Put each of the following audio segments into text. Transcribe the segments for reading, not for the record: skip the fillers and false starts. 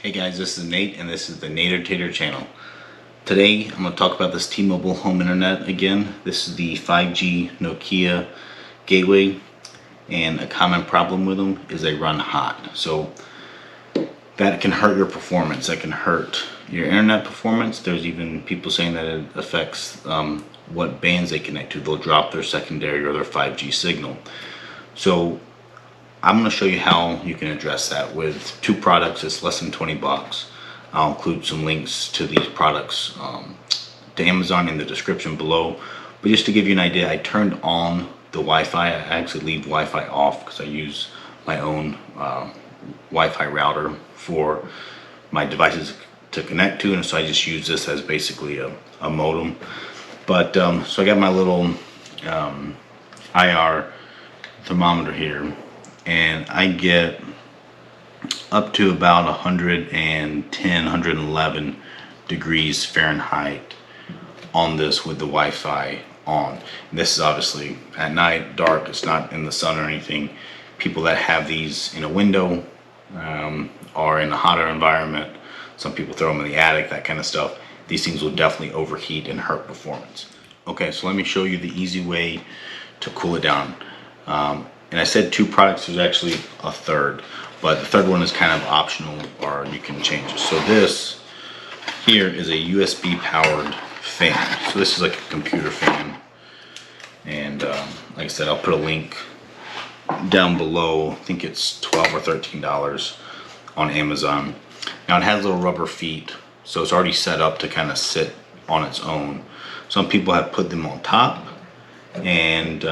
Hey guys, this is Nate and this is the Nader Tater channel. Today I'm going to talk about this T-Mobile home internet again. This is the 5G Nokia gateway, and a common problem with them is they run hot. So that can hurt your performance. That can hurt your internet performance. There's even people saying that it affects what bands they connect to. They'll drop their secondary or their 5G signal. So I'm going to show you how you can address that with two products. It's less than 20 bucks. I'll include some links to these products to Amazon in the description below. But just to give you an idea, I turned on the Wi-Fi. I actually leave Wi-Fi off because I use my own Wi-Fi router for my devices to connect to, and so I just use this as basically a modem. But so I got my little IR thermometer here, and I get up to about 110, 111 degrees Fahrenheit on this with the Wi-Fi on. And this is obviously at night, dark, it's not in the sun or anything. People that have these in a window or in a hotter environment, some people throw them in the attic, that kind of stuff, these things will definitely overheat and hurt performance. Okay, so let me show you the easy way to cool it down. And I said two products, there's actually a third, but the third one is kind of optional, or you can change it. So this here is a USB powered fan. So this is like a computer fan. And like I said, I'll put a link down below. I think it's $12 or $13 on Amazon. Now it has little rubber feet, so it's already set up to kind of sit on its own. Some people have put them on top, and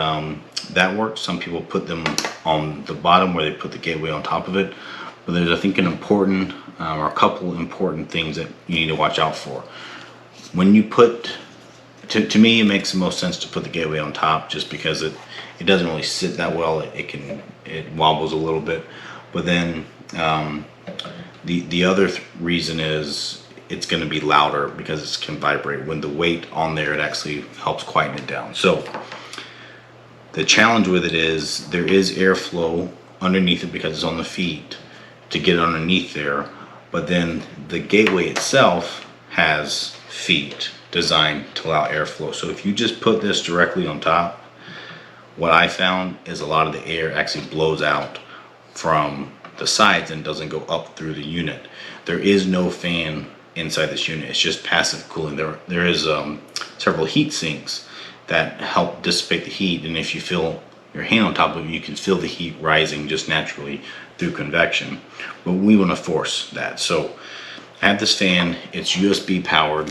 that works. Some people put them on the bottom where they put the gateway on top of it. But there's, I think, an important or a couple important things that you need to watch out for. When you put, to me, it makes the most sense to put the gateway on top, just because it doesn't really sit that well. It wobbles a little bit. But then the other reason is it's going to be louder because it can vibrate. When the weight on there, it actually helps quieten it down. So the challenge with it is there is airflow underneath it because it's on the feet to get underneath there. But then the gateway itself has feet designed to allow airflow. So if you just put this directly on top, what I found is a lot of the air actually blows out from the sides and doesn't go up through the unit. There is no fan inside this unit. It's just passive cooling. There is several heat sinks that help dissipate the heat, and if you feel your hand on top of it, you can feel the heat rising just naturally through convection. But we want to force that. So I have this fan. It's USB powered,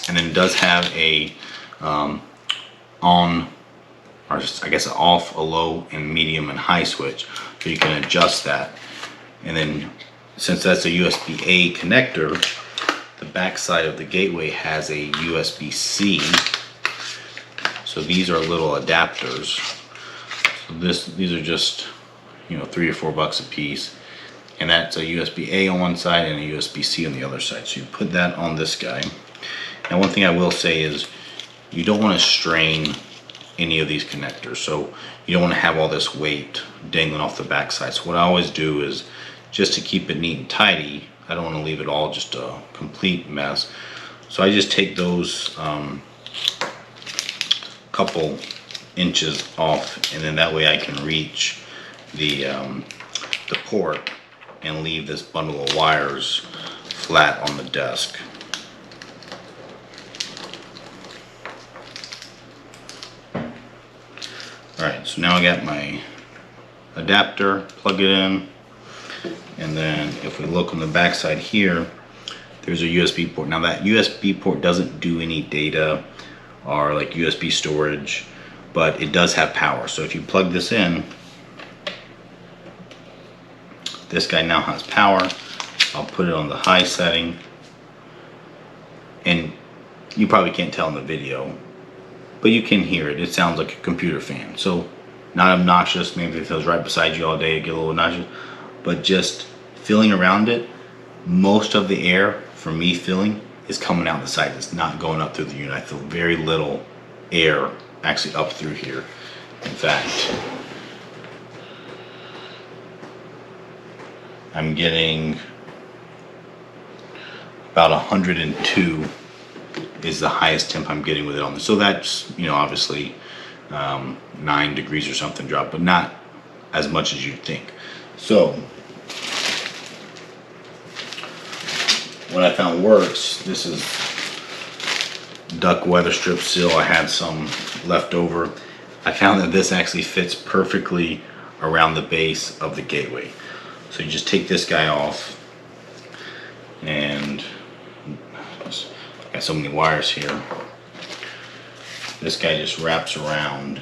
and then it does have a on, or just, I guess, an off, a low, and medium and high switch, so you can adjust that. And then since that's a USB-A connector, the back side of the gateway has a USB-C. So these are little adapters. So these are just, $3 or $4 a piece, and that's a USB-A on one side and a USB-C on the other side. So you put that on this guy. Now, one thing I will say is you don't want to strain any of these connectors, so you don't want to have all this weight dangling off the back side. So what I always do is, just to keep it neat and tidy, I don't want to leave it all just a complete mess. So I just take those couple inches off, and then that way I can reach the port and leave this bundle of wires flat on the desk. Alright, so now I got my adapter, plug it in, and then if we look on the back side here, there's a USB port. Now that USB port doesn't do any data or like USB storage, but it does have power. So if you plug this in, this guy now has power. I'll put it on the high setting, and you probably can't tell in the video, but you can hear it. It sounds like a computer fan. So not obnoxious. Maybe if it was right beside you all day, it'd get a little obnoxious, but just feeling around it, most of the air for me feeling is coming out the side. It's not going up through the unit. I feel very little air actually up through here. In fact, I'm getting about 102 is the highest temp I'm getting with it on this. So that's, you know, obviously 9 degrees or something drop, but not as much as you'd think. So what I found works, this is duck weather strip seal. I had some left over. I found that this actually fits perfectly around the base of the gateway. So you just take this guy off, and I got so many wires here. This guy just wraps around.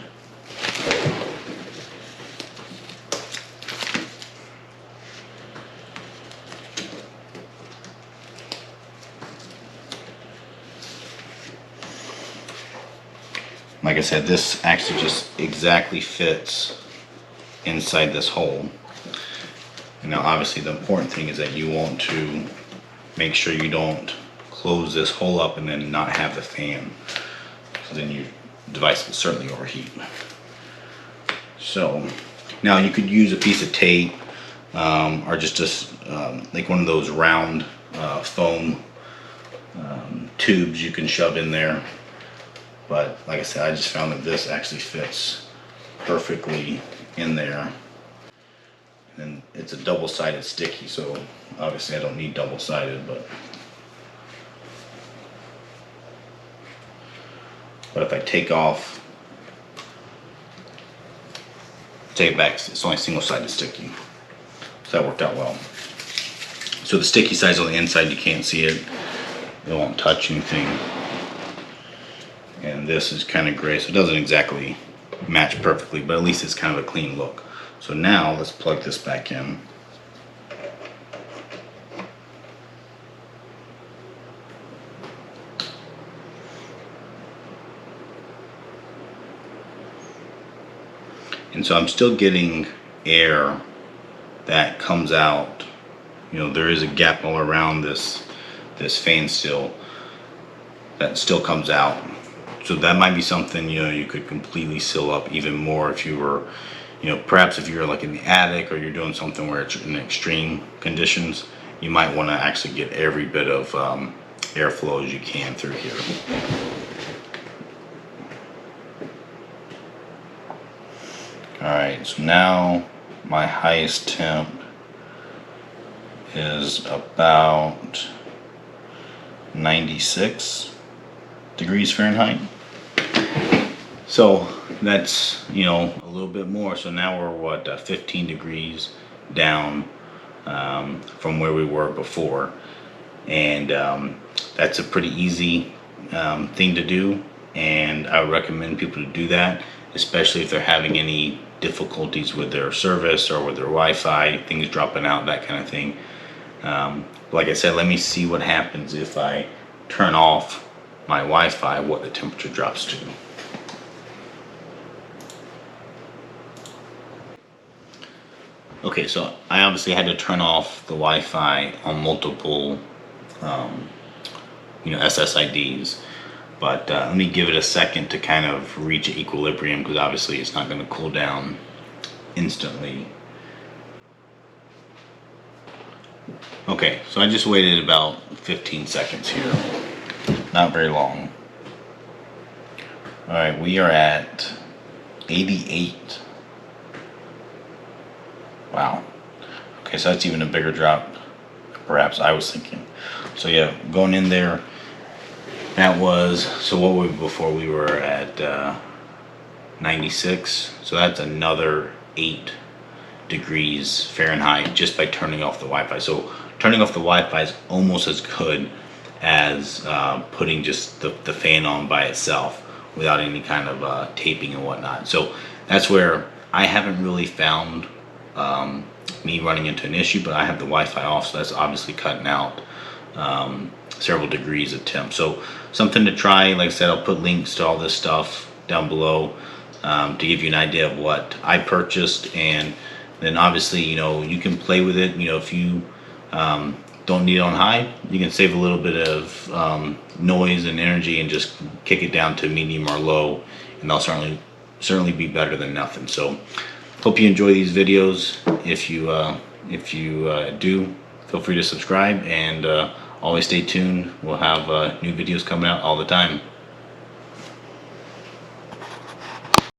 Like I said, this actually just exactly fits inside this hole. And now obviously the important thing is that you want to make sure you don't close this hole up and then not have the fan. So then your device will certainly overheat. So now you could use a piece of tape or just like one of those round foam tubes you can shove in there. But like I said, I just found that this actually fits perfectly in there. And it's a double-sided sticky, so obviously I don't need double-sided, but if I take it back, it's only single-sided sticky. So that worked out well. So the sticky side's on the inside, you can't see it. It won't touch anything. And this is kind of gray, so it doesn't exactly match perfectly, but at least it's kind of a clean look. So now let's plug this back in. And so I'm still getting air that comes out. You know, there is a gap all around this fan still that still comes out. So that might be something, you know, you could completely seal up even more if you were, you know, perhaps if you're like in the attic or you're doing something where it's in extreme conditions, you might want to actually get every bit of airflow as you can through here. Alright, so now my highest temp is about 96 degrees Fahrenheit. So that's, you know, a little bit more. So now we're what, 15 degrees down from where we were before. And that's a pretty easy thing to do. And I would recommend people to do that, especially if they're having any difficulties with their service or with their Wi-Fi, things dropping out, that kind of thing. Like I said, let me see what happens if I turn off my Wi-Fi, what the temperature drops to. Okay, so I obviously had to turn off the Wi-Fi on multiple you know, SSIDs, but let me give it a second to kind of reach equilibrium, because obviously it's not going to cool down instantly. Okay, so I just waited about 15 seconds here, not very long. All right, we are at 88. Wow. Okay, so that's even a bigger drop, perhaps I was thinking. So yeah, going in there, that was, so what were we before? We were at 96, so that's another 8 degrees Fahrenheit just by turning off the Wi-Fi. So turning off the Wi-Fi is almost as good as putting just the fan on by itself without any kind of taping and whatnot. So that's where I haven't really found me running into an issue, but I have the Wi-Fi off, so that's obviously cutting out several degrees of temp. So something to try. Like I said, I'll put links to all this stuff down below to give you an idea of what I purchased. And then obviously, you know, you can play with it. You know, if you don't need it on high, you can save a little bit of noise and energy and just kick it down to medium or low, and they'll certainly be better than nothing. So hope you enjoy these videos. If you do, feel free to subscribe, and always stay tuned. We'll have new videos coming out all the time.